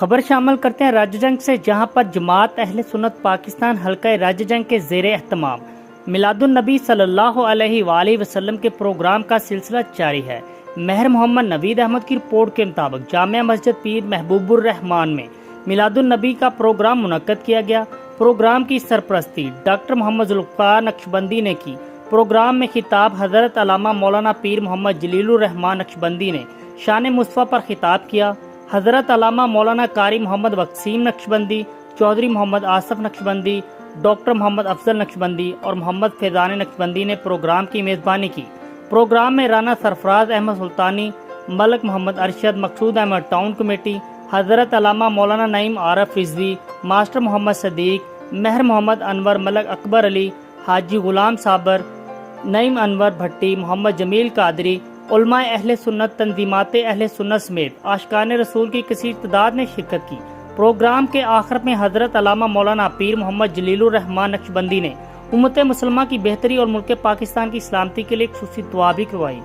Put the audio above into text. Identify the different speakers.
Speaker 1: خبر شامل کرتے ہیں راجہ جنگ سے، جہاں پر جماعت اہل سنت پاکستان حلقہ راجہ جنگ کے زیر اہتمام میلاد النبی صلی اللہ علیہ وآلہ وسلم کے پروگرام کا سلسلہ جاری ہے۔ مہر محمد نوید احمد کی رپورٹ کے مطابق جامع مسجد پیر محبوب الرحمان میں میلاد النبی کا پروگرام منعقد کیا گیا۔ پروگرام کی سرپرستی ڈاکٹر محمد ذوالفقار نقشبندی نے کی۔ پروگرام میں خطاب حضرت علامہ مولانا پیر محمد جلیل الرحمان نقشبندی نے شان مصطفیٰ پر خطاب کیا۔ حضرت علامہ مولانا قاری محمد وسیم نقشبندی، چودھری محمد آصف نقشبندی، ڈاکٹر محمد افضل نقشبندی اور محمد فیضان نقشبندی نے پروگرام کی میزبانی کی۔ پروگرام میں رانا سرفراز احمد سلطانی، ملک محمد ارشد، مقصود احمد ٹاؤن کمیٹی، حضرت علامہ مولانا نعیم عارف رضوی، ماسٹر محمد صدیق، مہر محمد انور، ملک اکبر علی، حاجی غلام صابر، نعیم انور بھٹی، محمد جمیل قادری، علماء اہل سنت، تنظیمات اہل سنت سمیت عاشقان رسول کی کثیر تعداد نے شرکت کی۔ پروگرام کے آخر میں حضرت علامہ مولانا پیر محمد جلیل الرحمان نقشبندی نے امت مسلمہ کی بہتری اور ملک پاکستان کی سلامتی کے لیے خصوصی دعا بھی کروائی۔